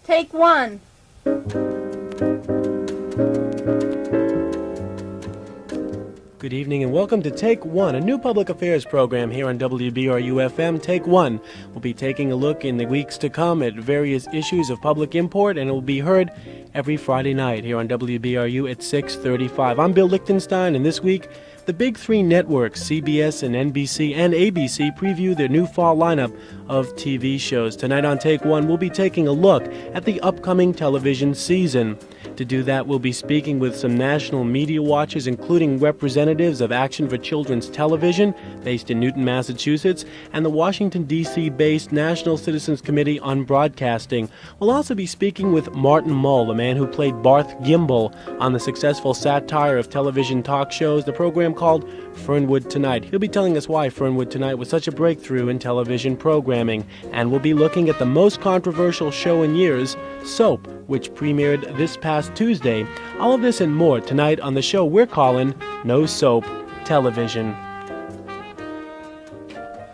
Take one. Good evening and welcome to Take One, a new public affairs program here on WBRU-FM. Take One. We'll be taking a look in the weeks to come at various issues of public import, and it will be heard every Friday night here on WBRU at 6:35. I'm Bill Lichtenstein, and this week, the big three networks, CBS and NBC and ABC, preview their new fall lineup of TV shows. Tonight on Take One, we'll be taking a look at the upcoming television season. To do that, we'll be speaking with some national media watchers, including representatives of Action for Children's Television, based in Newton, Massachusetts, and the Washington, D.C.-based National Citizens Committee on Broadcasting. We'll also be speaking with Martin Mull, the man who played Barth Gimble on the successful satire of television talk shows, the program called Fernwood Tonight. He'll be telling us why Fernwood Tonight was such a breakthrough in television programming. And we'll be looking at the most controversial show in years, Soap, which premiered this past Tuesday. All of this and more tonight on the show we're calling No Soap Television.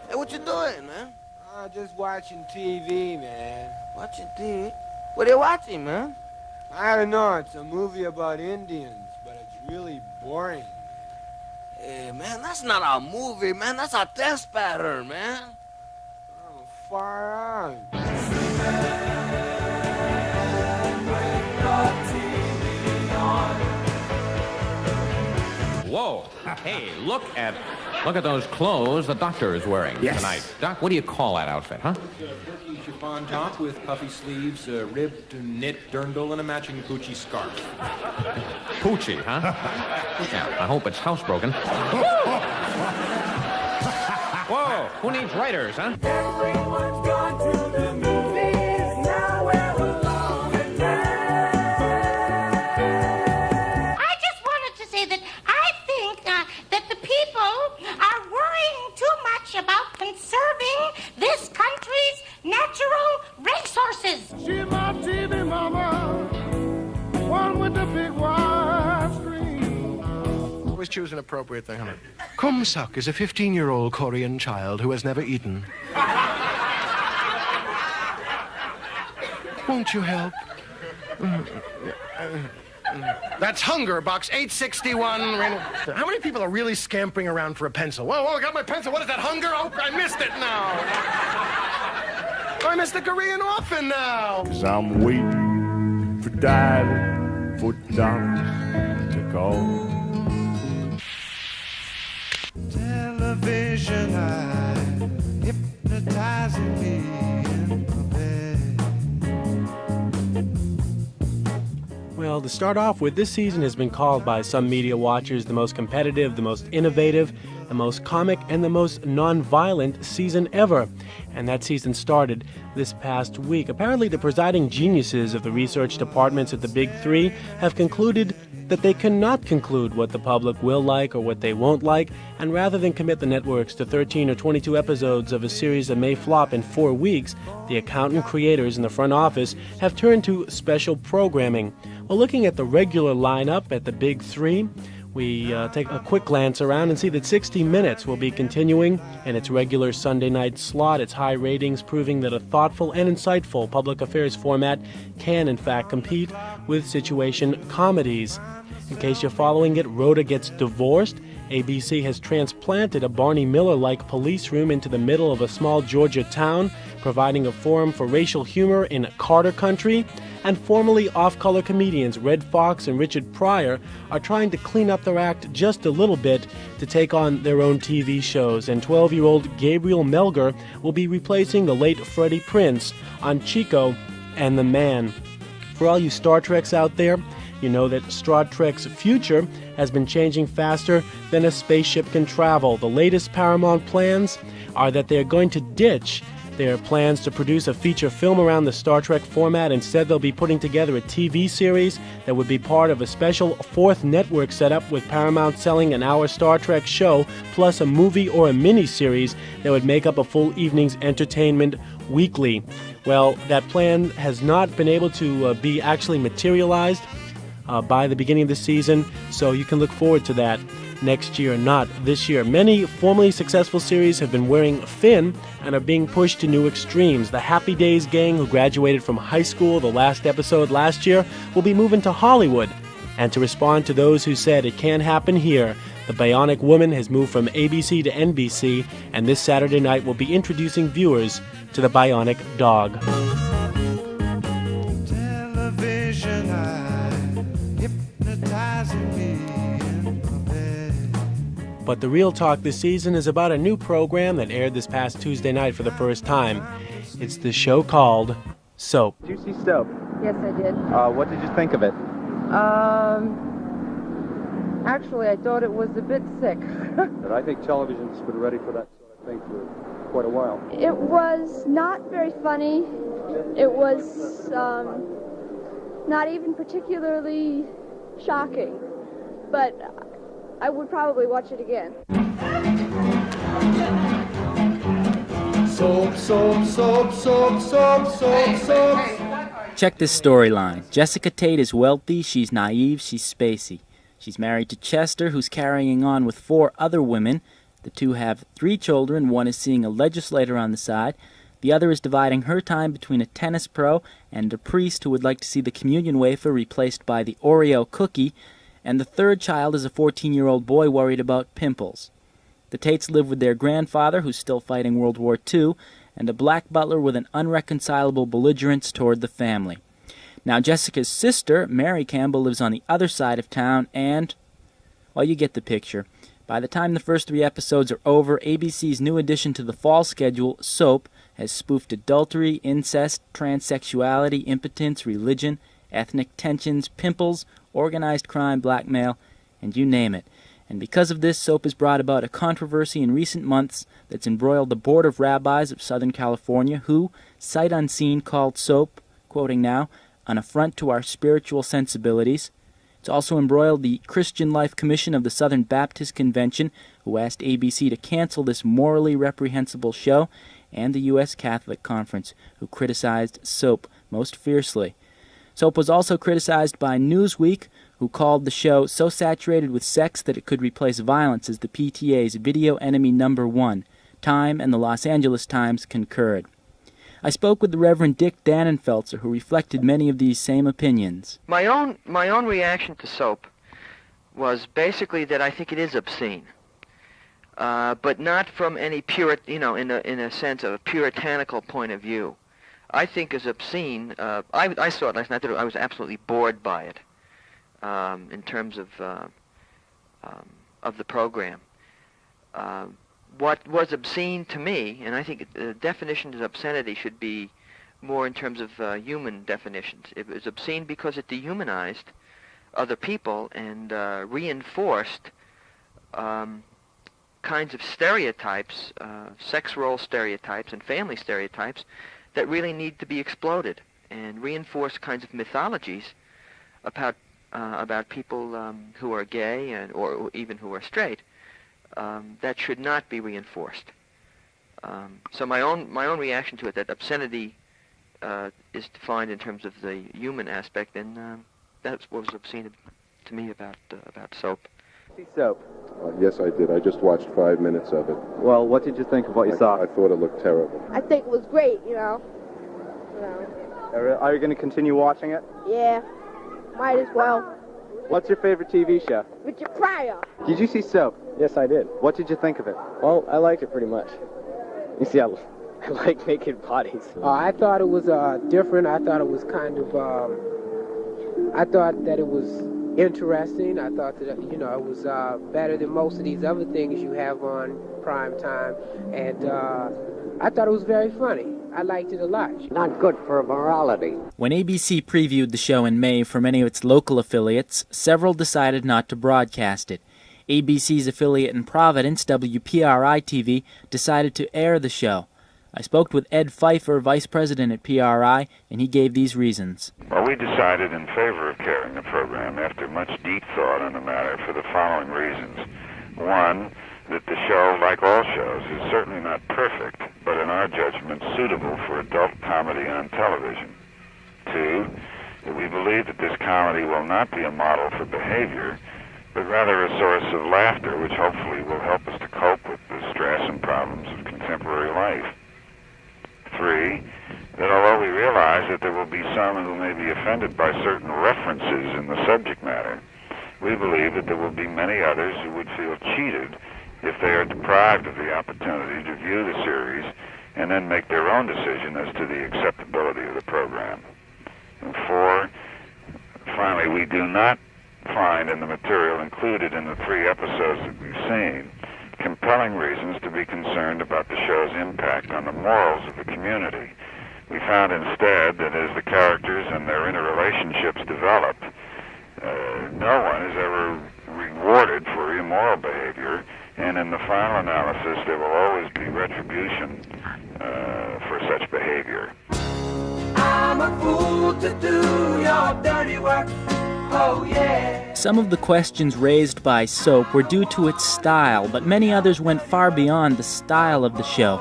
Hey, what you doing, man? Just watching TV, man. Watching TV? What are you watching, man? I don't know, it's a movie about Indians, but it's really boring. Hey, man, that's not a movie, man. That's a test pattern, man. Oh, far out. Whoa. Hey, look at those clothes the doctor is wearing tonight. Doc, what do you call that outfit, huh? Turkey chiffon top with puffy sleeves, ribbed knit dirndl, and a matching Poochie scarf. Poochie, huh? Yeah, I hope it's housebroken. Whoa, who needs writers, huh? Everyone's gone to the movies, now we're alone at night. I just wanted to say that I think that the people are worrying too much about conserving this country's natural resources. She's my TV mama, one with the big wide screen. Always choose an appropriate thing, honey. Kumsuk is a 15-year-old Korean child who has never eaten. Won't you help? That's Hunger, box 861. How many people are really scampering around for a pencil? Whoa, I got my pencil. What is that, Hunger? Oh, I missed it now. I missed the Korean orphan now. 'Cause I'm waiting for diving for dollars to call. Television eye, hypnotizing me in the bed. Well, to start off with, this season has been called by some media watchers the most competitive, the most innovative, the most comic, and the most non-violent season ever. And that season started this past week. Apparently, the presiding geniuses of the research departments at the Big Three have concluded that they cannot conclude what the public will like or what they won't like, and rather than commit the networks to 13 or 22 episodes of a series that may flop in 4 weeks, the accountant creators in the front office have turned to special programming. Well, looking at the regular lineup at the Big Three, we take a quick glance around and see that 60 Minutes will be continuing in its regular Sunday night slot. Its high ratings proving that a thoughtful and insightful public affairs format can, in fact, compete with situation comedies. In case you're following it, Rhoda Gets Divorced. ABC has transplanted a Barney Miller-like police room into the middle of a small Georgia town, providing a forum for racial humor in Carter Country. And formerly off-color comedians Red Fox and Richard Pryor are trying to clean up their act just a little bit to take on their own TV shows. And 12-year-old Gabriel Melger will be replacing the late Freddie Prinze on Chico and the Man. For all you Star Treks out there, you know that Star Trek's future has been changing faster than a spaceship can travel. The latest Paramount plans are that they're going to ditch their plans to produce a feature film around the Star Trek format. Instead, they'll be putting together a TV series that would be part of a special fourth network setup, with Paramount selling an hour Star Trek show plus a movie or a mini-series that would make up a full evening's entertainment weekly. Well, that plan has not been able to be actually materialized by the beginning of the season, so you can look forward to that. next year, not this year. Many formerly successful series have been wearing thin and are being pushed to new extremes. The Happy Days gang, who graduated from high school the last episode last year, will be moving to Hollywood. And to respond to those who said it can't happen here, the Bionic Woman has moved from ABC to NBC, and this Saturday night will be introducing viewers to the Bionic Dog. Television hypnotizing me in my bed. But the real talk this season is about a new program that aired this past Tuesday night for the first time. It's the show called Soap. Did you see Soap? Yes, I did. What did you think of it? Actually, I thought it was a bit sick. But I think television's been ready for that sort of thing for quite a while. It was not very funny. It was not even particularly shocking. But I would probably watch it again. Soap, soap, soap, soap, soap, soap, soap. Check this storyline. Jessica Tate is wealthy, she's naive, she's spacey. She's married to Chester, who's carrying on with 4 other women. The two have 3 children. One is seeing a legislator on the side. The other is dividing her time between a tennis pro and a priest who would like to see the communion wafer replaced by the Oreo cookie. And the third child is a 14-year-old boy worried about pimples. The Tates live with their grandfather, who's still fighting World War II, and a black butler with an unreconcilable belligerence toward the family. Now, Jessica's sister, Mary Campbell, lives on the other side of town, and, well, you get the picture. By the time the first 3 episodes are over, ABC's new addition to the fall schedule, Soap, has spoofed adultery, incest, transsexuality, impotence, religion, ethnic tensions, pimples, organized crime, blackmail, and you name it. And because of this, Soap has brought about a controversy in recent months that's embroiled the Board of Rabbis of Southern California, who, sight unseen, called Soap, quoting now, an affront to our spiritual sensibilities. It's also embroiled the Christian Life Commission of the Southern Baptist Convention, who asked ABC to cancel this morally reprehensible show, and the U.S. Catholic Conference, who criticized Soap most fiercely. Soap was also criticized by Newsweek, who called the show so saturated with sex that it could replace violence as the PTA's video enemy #1. Time and the Los Angeles Times concurred. I spoke with the Reverend Dick Dannenfelser, who reflected many of these same opinions. My own reaction to Soap was basically that I think it is obscene, but not from any in a sense of a puritanical point of view. I think as obscene. I saw it last night. I was absolutely bored by it in terms of the program. What was obscene to me, and I think the definition of obscenity should be more in terms of human definitions. It was obscene because it dehumanized other people and reinforced kinds of stereotypes, sex role stereotypes and family stereotypes that really need to be exploded, and reinforce kinds of mythologies about people who are gay or even who are straight. That should not be reinforced. So my own reaction to it, that obscenity is defined in terms of the human aspect, and that's what was obscene to me about Soap. See Soap? Yes, I did. I just watched 5 minutes of it. Well, what did you think of what you saw? I thought it looked terrible. I think it was great, you know. Are you going to continue watching it? Yeah, might as well. What's your favorite TV show? Richard Pryor. Did you see Soap? Yes, I did. What did you think of it? Well, I liked it pretty much. You see, I like naked bodies. I thought it was different. I thought it was kind of, I thought that it was interesting. I thought that, it was better than most of these other things you have on prime time. And I thought it was very funny. I liked it a lot. Not good for morality. When ABC previewed the show in May for many of its local affiliates, several decided not to broadcast it. ABC's affiliate in Providence, WBRU-TV, decided to air the show. I spoke with Ed Pfeiffer, vice president at PRI, and he gave these reasons. Well, we decided in favor of carrying the program after much deep thought on the matter for the following reasons. One, that the show, like all shows, is certainly not perfect, but in our judgment suitable for adult comedy on television. Two, that we believe that this comedy will not be a model for behavior, but rather a source of laughter, which hopefully will help us to cope with the stress and problems of contemporary life. 3, that although we realize that there will be some who may be offended by certain references in the subject matter, we believe that there will be many others who would feel cheated if they are deprived of the opportunity to view the series and then make their own decision as to the acceptability of the program. And 4, finally, we do not find in the material included in the 3 episodes that we've seen compelling reasons to be concerned about the show's impact on the morals of the community. We found instead that as the characters and their interrelationships develop, no one is ever rewarded for immoral behavior, and in the final analysis there will always be retribution for such behavior. I'm a fool to do your dirty work. Oh, yeah. Some of the questions raised by Soap were due to its style, but many others went far beyond the style of the show.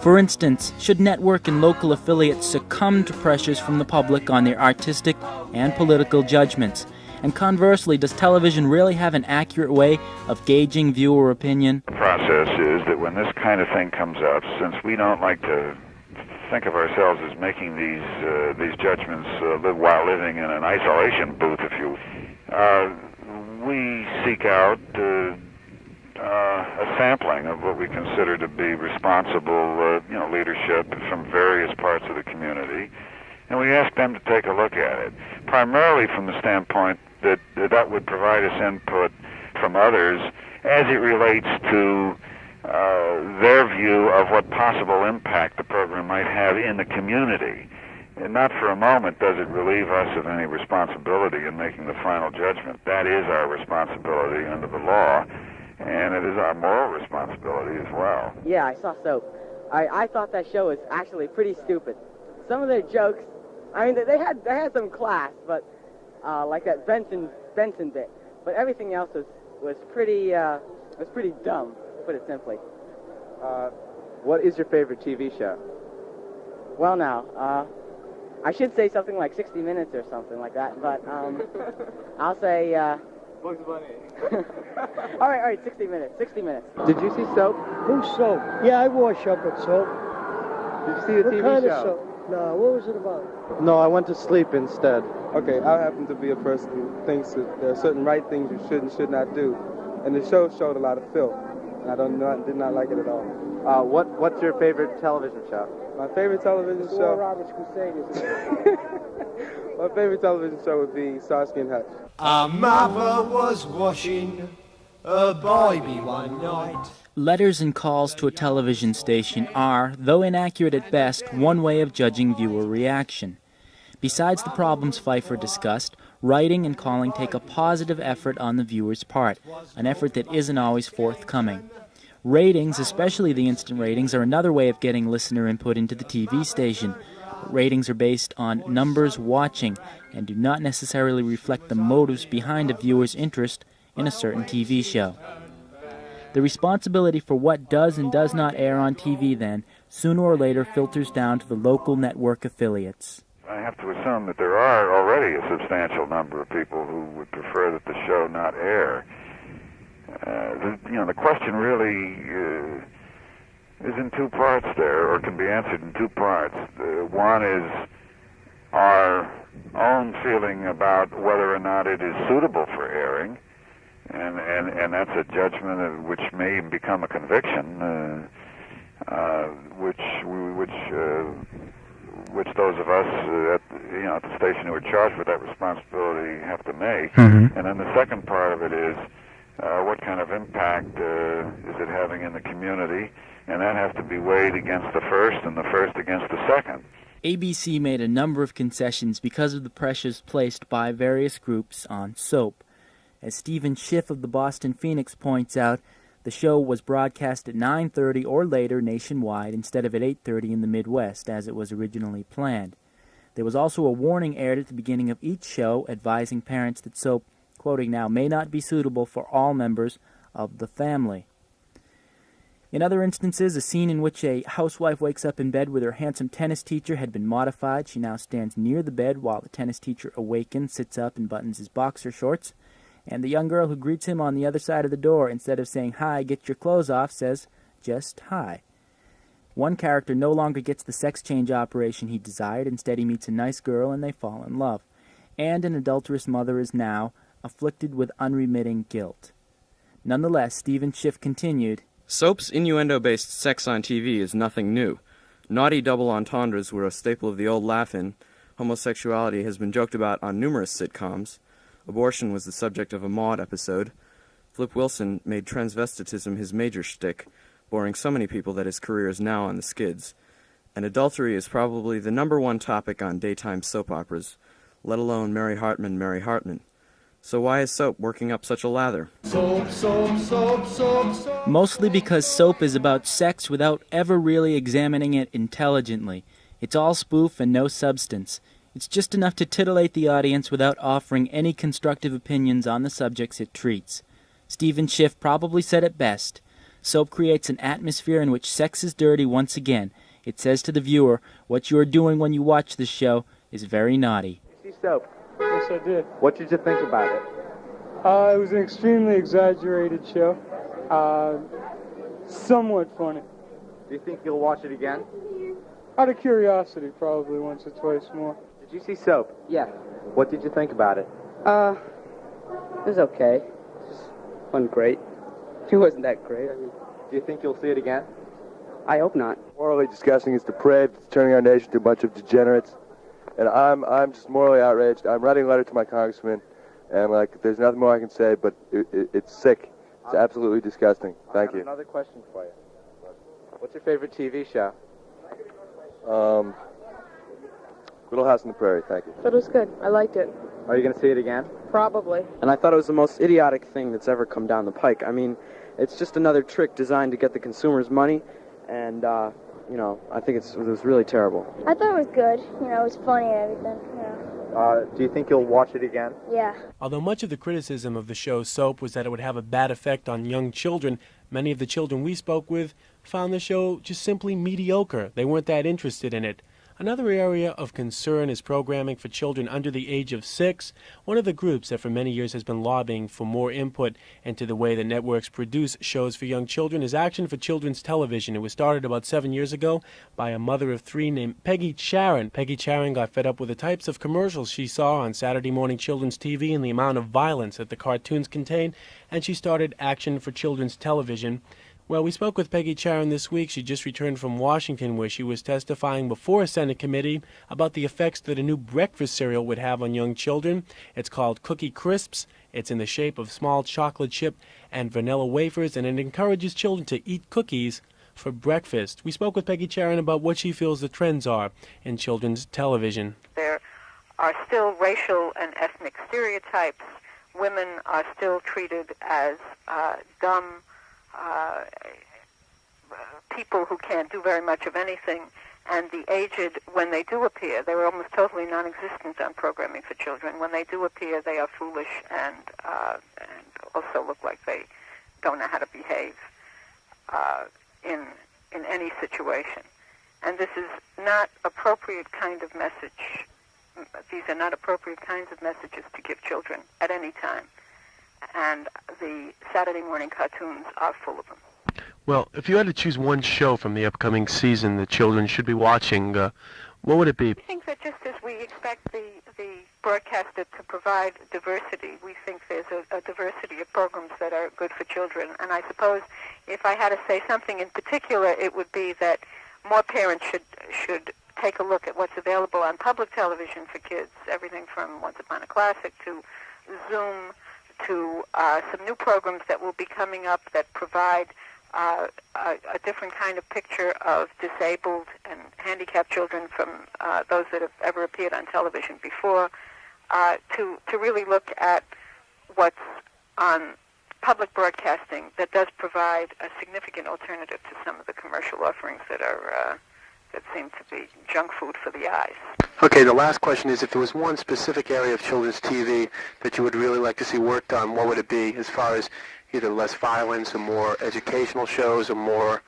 For instance, should network and local affiliates succumb to pressures from the public on their artistic and political judgments? And conversely, does television really have an accurate way of gauging viewer opinion? The process is that when this kind of thing comes up, since we don't like to think of ourselves as making these judgments while living in an isolation booth, if you we seek out a sampling of what we consider to be responsible leadership from various parts of the community, and we ask them to take a look at it, primarily from the standpoint that would provide us input from others as it relates to their view of what possible impact the program might have in the community. And not for a moment does it relieve us of any responsibility in making the final judgment. That is our responsibility under the law, and it is our moral responsibility as well. Yeah, I saw Soap. I thought that show was actually pretty stupid. Some of their jokes, I mean, they had some class, but like that Benson bit. But everything else was pretty dumb, to put it simply. What is your favorite TV show? Well, now, I should say something like 60 Minutes or something like that, but I'll say... Bugs Bunny. all right, 60 Minutes. Did you see Soap? Who's Soap? Yeah, I wash up with Soap. Did you see the TV What kind show? of soap? No, what was it about? No, I went to sleep instead. Okay, I happen to be a person who thinks that there are certain right things you should and should not do. And the show showed a lot of filth. And I did not like it at all. What's your favorite television show? My favorite television show? Robert's Crusaders. My favorite television show would be Starsky and Hutch. Our mother was washing a baby one night. Letters and calls to a television station are, though inaccurate at best, one way of judging viewer reaction. Besides the problems Pfeiffer discussed, writing and calling take a positive effort on the viewer's part, an effort that isn't always forthcoming. Ratings, especially the instant ratings, are another way of getting listener input into the TV station. Ratings are based on numbers watching and do not necessarily reflect the motives behind a viewer's interest in a certain TV show. The responsibility for what does and does not air on TV, then, sooner or later filters down to the local network affiliates. I have to assume that there are already a substantial number of people who would prefer that the show not air. The question really is in 2 parts there, or can be answered in 2 parts. One is our own feeling about whether or not it is suitable for airing, and that's a judgment which may become a conviction, which those of us at the station who are charged with that responsibility have to make. Mm-hmm. And then the second part of it is what kind of impact is it having in the community, and that has to be weighed against the first and the first against the second. ABC made a number of concessions because of the pressures placed by various groups on Soap. As Stephen Schiff of the Boston Phoenix points out, the show was broadcast at 9:30 or later nationwide instead of at 8:30 in the Midwest, as it was originally planned. There was also a warning aired at the beginning of each show advising parents that Soap, quoting now, may not be suitable for all members of the family. In other instances, a scene in which a housewife wakes up in bed with her handsome tennis teacher had been modified. She now stands near the bed while the tennis teacher awakens, sits up, and buttons his boxer shorts. And the young girl who greets him on the other side of the door, instead of saying, "Hi, get your clothes off," says just "Hi." One character no longer gets the sex change operation he desired. Instead, he meets a nice girl and they fall in love. And an adulterous mother is now afflicted with unremitting guilt. Nonetheless, Stephen Schiff continued, Soap's innuendo-based sex on TV is nothing new. Naughty double entendres were a staple of the old laugh-in. Homosexuality has been joked about on numerous sitcoms. Abortion was the subject of a Maude episode. Flip Wilson made transvestitism his major shtick, boring so many people that his career is now on the skids. And adultery is probably the #1 topic on daytime soap operas, let alone Mary Hartman, Mary Hartman. So why is soap working up such a lather? Soap, soap, soap, soap, soap. Mostly because soap is about sex without ever really examining it intelligently. It's all spoof and no substance. It's just enough to titillate the audience without offering any constructive opinions on the subjects it treats. Stephen Schiff probably said it best. Soap creates an atmosphere in which sex is dirty once again. It says to the viewer, what you are doing when you watch this show is very naughty. You see Soap? Yes, I did. What did you think about it? It was an extremely exaggerated show. Somewhat funny. Do you think you'll watch it again? Out of curiosity, probably once or twice more. Did you see Soap? Yeah. What did you think about it? It was okay. Just wasn't great. It wasn't that great. I mean, Do you think you'll see it again? I hope not. Morally disgusting. It's depraved. It's turning our nation to a bunch of degenerates. And I'm just morally outraged. I'm writing a letter to my congressman, and there's nothing more I can say, but it's sick. It's absolutely disgusting. Thank you. Another question for you. What's your favorite TV show? Little House on the Prairie. Thank you. But it was good. I liked it. Are you going to see it again? Probably. And I thought it was the most idiotic thing that's ever come down the pike. I mean, it's just another trick designed to get the consumers money, and, I think it was really terrible. I thought it was good. It was funny and everything. Do you think you'll watch it again? Yeah. Although much of the criticism of the show Soap was that it would have a bad effect on young children, many of the children we spoke with found the show just simply mediocre. They weren't that interested in it. Another area of concern is programming for children under the age of 6. One of the groups that for many years has been lobbying for more input into the way the networks produce shows for young children is Action for Children's Television. It was started about 7 years ago by a mother of 3 named Peggy Charan. Peggy Charan got fed up with the types of commercials she saw on Saturday morning children's TV and the amount of violence that the cartoons contain, and she started Action for Children's Television. Well, we spoke with Peggy Charan this week. She just returned from Washington, where she was testifying before a Senate committee about the effects that a new breakfast cereal would have on young children. It's called Cookie Crisps. It's in the shape of small chocolate chip and vanilla wafers, and it encourages children to eat cookies for breakfast. We spoke with Peggy Charan about what she feels the trends are in children's television. There are still racial and ethnic stereotypes. Women are still treated as dumb people who can't do very much of anything, and the aged, when they do appear, they were almost totally non-existent on programming for children. When they do appear, they are foolish and also look like they don't know how to behave in any situation. And this is not appropriate kind of message. These are not appropriate kinds of messages to give children at any time. And the Saturday morning cartoons are full of them. Well, if you had to choose one show from the upcoming season that children should be watching, what would it be? I think that just as we expect the broadcaster to provide diversity, we think there's a diversity of programs that are good for children. And I suppose if I had to say something in particular, it would be that more parents should take a look at what's available on public television for kids, everything from Once Upon a Classic to Zoom, to some new programs that will be coming up that provide a different kind of picture of disabled and handicapped children from those that have ever appeared on television before, to really look at what's on public broadcasting that does provide a significant alternative to some of the commercial offerings that seem to be junk food for the eyes. Okay, the last question is, if there was one specific area of children's TV that you would really like to see worked on, what would it be, as far as either less violence or more educational shows or more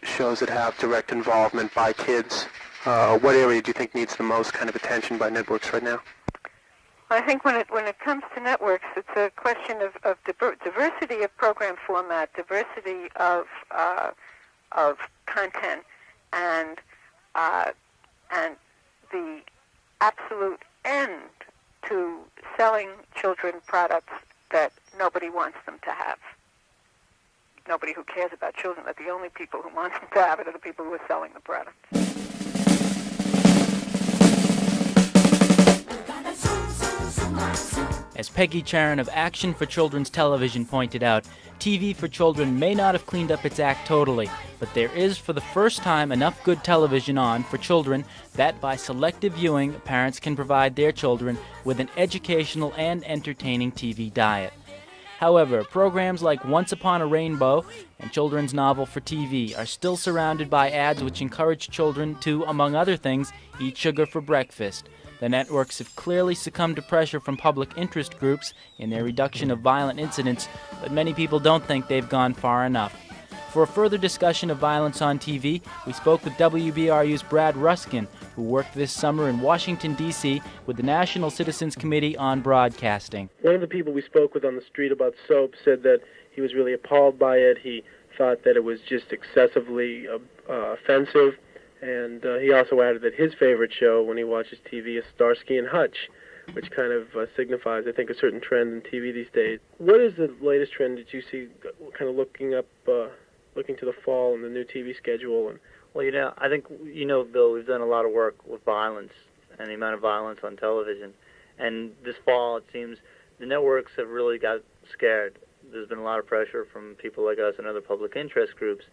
shows that have direct involvement by kids? What area do you think needs the most kind of attention by networks right now? I think when it comes to networks, it's a question of diversity of program format, diversity of content, and the absolute end to selling children products that nobody wants them to have. Nobody who cares about children, that the only people who want them to have it are the people who are selling the product. As Peggy Charan of Action for Children's Television pointed out, TV for children may not have cleaned up its act totally, but there is for the first time enough good television on for children that by selective viewing, parents can provide their children with an educational and entertaining TV diet. However, programs like Once Upon a Rainbow and Children's Novel for TV are still surrounded by ads which encourage children to, among other things, eat sugar for breakfast. The networks have clearly succumbed to pressure from public interest groups in their reduction of violent incidents, but many people don't think they've gone far enough. For a further discussion of violence on TV, we spoke with WBRU's Brad Ruskin, who worked this summer in Washington, D.C. with the National Citizens Committee on Broadcasting. One of the people we spoke with on the street about soap said that he was really appalled by it. He thought that it was just excessively offensive. And he also added that his favorite show when he watches TV is Starsky and Hutch, which kind of signifies, I think, a certain trend in TV these days. What is the latest trend that you see kind of looking to the fall and the new TV schedule? And well, I think, Bill, we've done a lot of work with violence and the amount of violence on television. And this fall, it seems, the networks have really got scared. There's been a lot of pressure from people like us and other public interest groups.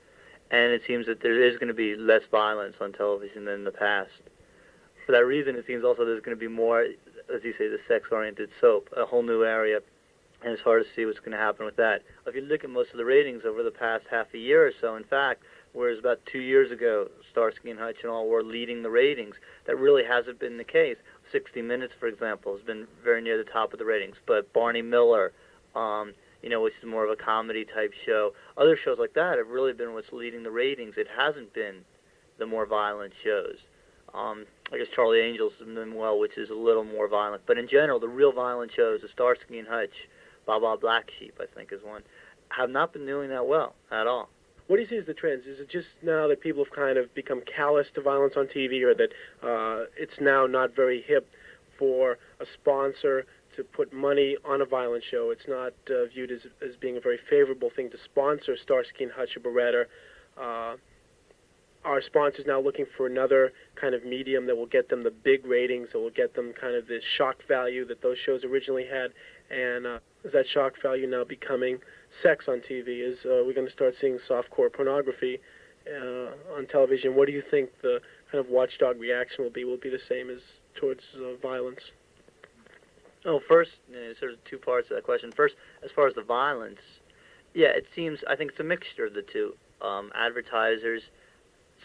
And it seems that there is going to be less violence on television than in the past. For that reason, it seems also there's going to be more, as you say, the sex-oriented soap, a whole new area, and it's hard to see what's going to happen with that. If you look at most of the ratings over the past half a year or so, in fact, whereas about 2 years ago, Starsky and Hutch and all were leading the ratings, that really hasn't been the case. 60 Minutes, for example, has been very near the top of the ratings, but Barney Miller, which is more of a comedy-type show. Other shows like that have really been what's leading the ratings. It hasn't been the more violent shows. I guess Charlie Angel's done well, which is a little more violent. But in general, the real violent shows, the Starsky and Hutch, Baba Black Sheep, I think, is one, have not been doing that well at all. What do you see as the trends? Is it just now that people have kind of become callous to violence on TV, or that it's now not very hip for a sponsor to put money on a violent show? It's not viewed as being a very favorable thing to sponsor Starsky and Hutch or Beretta. Are sponsors now looking for another kind of medium that will get them the big ratings, that will get them kind of the shock value that those shows originally had? And is that shock value now becoming sex on TV? Is we're going to start seeing softcore pornography on television? What do you think the kind of watchdog reaction will be? Will it be the same as towards violence? Oh, first, sort of two parts of that question. First, as far as the violence, yeah, it seems, I think it's a mixture of the two. Advertisers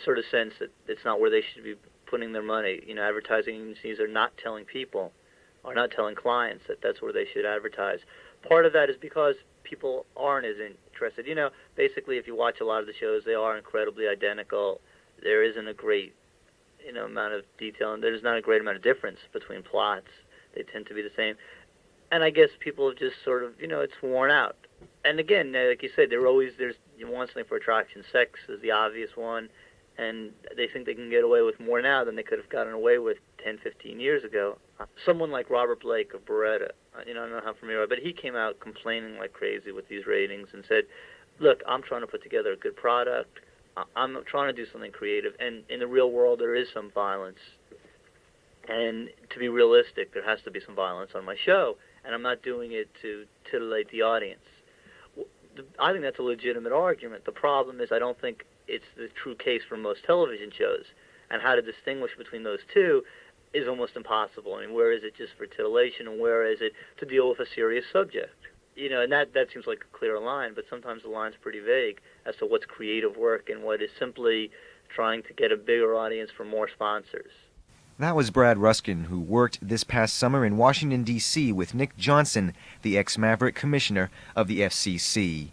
sort of sense that it's not where they should be putting their money. Advertising agencies are not telling people, or not telling clients that that's where they should advertise. Part of that is because people aren't as interested. Basically, if you watch a lot of the shows, they are incredibly identical. There isn't a great, amount of detail, and there's not a great amount of difference between plots. They tend to be the same. And I guess people have just sort of, it's worn out. And again, like you said, there's one thing for attraction. Sex is the obvious one, and they think they can get away with more now than they could have gotten away with 10, 15 years ago. Someone like Robert Blake of Beretta, I don't know how familiar, but he came out complaining like crazy with these ratings and said, look, I'm trying to put together a good product. I'm trying to do something creative, and in the real world there is some violence. And to be realistic, there has to be some violence on my show, and I'm not doing it to titillate the audience. I think that's a legitimate argument. The problem is I don't think it's the true case for most television shows, and how to distinguish between those two is almost impossible. I mean, where is it just for titillation, and where is it to deal with a serious subject? And that seems like a clear line, but sometimes the line's pretty vague as to what's creative work and what is simply trying to get a bigger audience for more sponsors. That was Brad Ruskin, who worked this past summer in Washington, D.C. with Nick Johnson, the ex-Maverick commissioner of the FCC.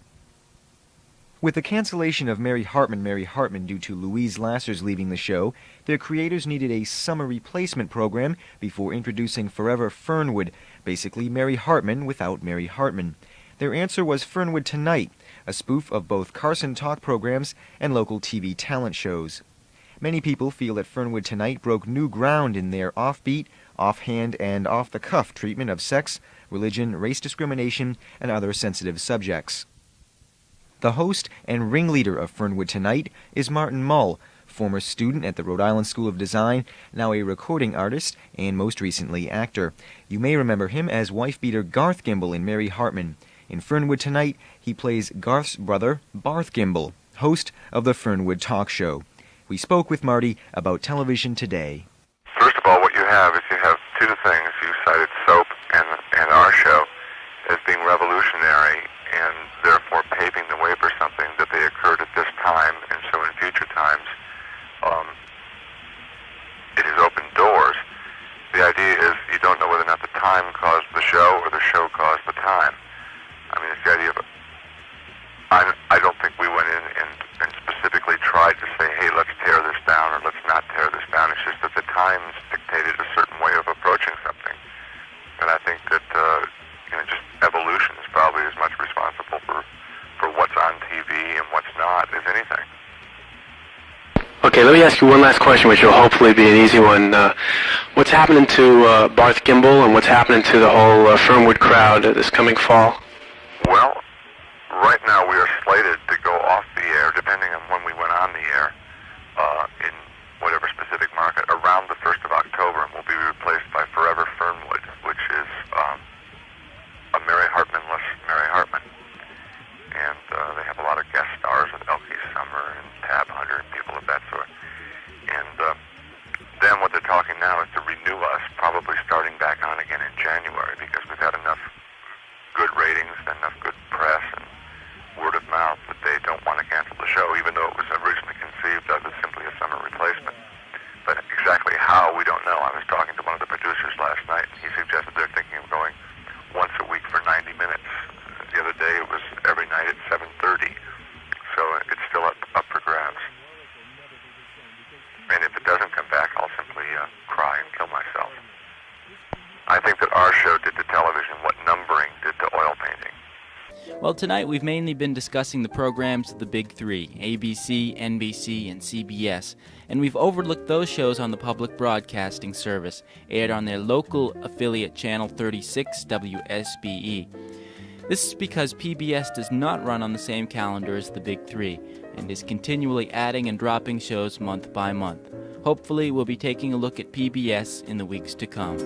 With the cancellation of Mary Hartman due to Louise Lasser's leaving the show, their creators needed a summer replacement program before introducing Forever Fernwood, basically Mary Hartman without Mary Hartman. Their answer was Fernwood Tonight, a spoof of both Carson talk programs and local TV talent shows. Many people feel that Fernwood Tonight broke new ground in their offbeat, offhand, and off-the-cuff treatment of sex, religion, race discrimination, and other sensitive subjects. The host and ringleader of Fernwood Tonight is Martin Mull, former student at the Rhode Island School of Design, now a recording artist, and most recently actor. You may remember him as wife-beater Garth Gimble in Mary Hartman. In Fernwood Tonight, he plays Garth's brother, Barth Gimble, host of the Fernwood Talk Show. We spoke with Marty about television today. First of all, what you have is you have two things. You cited soap and our show as being revolutionary and therefore paving the way for something that they occurred at this time, and so in future times it has opened doors. The idea is you don't know whether or not the time caused the show or the show caused the time. I mean, it's the idea of I don't think we went in and specifically tried to say, hey, let's tear this down or let's not tear this down. It's just that the times dictated a certain way of approaching something. And I think that just evolution is probably as much responsible for what's on TV and what's not as anything. Okay, let me ask you one last question, which will hopefully be an easy one. What's happening to Barth Gimble, and what's happening to the whole Fernwood crowd this coming fall? Well, right now we are slated to go off the air, depending on when we went on the air, in whatever specific market, around the 1st of October, and will be replaced by Forever Fernwood, which is a Mary Hartman-less Mary Hartman. And they have a lot of guest stars with Elkie Summer and Tab Hunter and people of that sort. And then what they're talking now is to renew us, probably starting back on again in January, because we've had enough good ratings and enough good press and word of mouth that they don't want to cancel the show, even though it was originally conceived as simply a summer replacement. But exactly how, we don't know. I was talking to one of the producers last night, and he suggested they're thinking of going once a week for 90 minutes. The other day it was every night at 7:30, so it's still up for grabs. And if it doesn't come back, I'll simply cry and kill myself. I think that our show did to television what numbering did to oil painting. Well, tonight we've mainly been discussing the programs of the Big Three, ABC, NBC, and CBS, and we've overlooked those shows on the public broadcasting service, aired on their local affiliate channel 36 WSBE. This is because PBS does not run on the same calendar as the Big Three, and is continually adding and dropping shows month by month. Hopefully, we'll be taking a look at PBS in the weeks to come.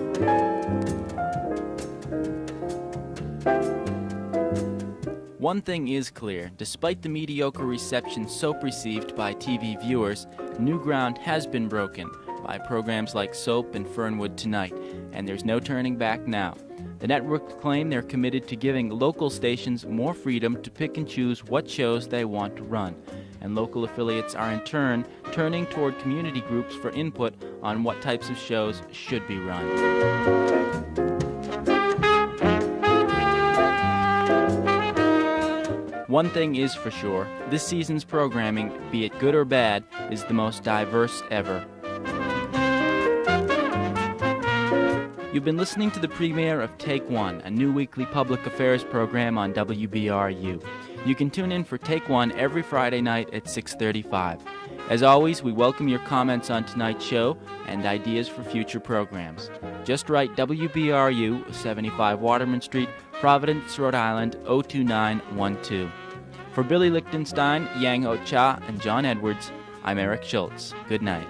One thing is clear, despite the mediocre reception Soap received by TV viewers, new ground has been broken by programs like Soap and Fernwood Tonight, and there's no turning back now. The networks claim they're committed to giving local stations more freedom to pick and choose what shows they want to run, and local affiliates are in turn turning toward community groups for input on what types of shows should be run. One thing is for sure, this season's programming, be it good or bad, is the most diverse ever. You've been listening to the premiere of Take One, a new weekly public affairs program on WBRU. You can tune in for Take One every Friday night at 6:35. As always, we welcome your comments on tonight's show and ideas for future programs. Just write WBRU, 75 Waterman Street, Providence, Rhode Island, 02912. For Billy Lichtenstein, Jang-Ho Cha, and John Edwards, I'm Eric Schultz. Good night.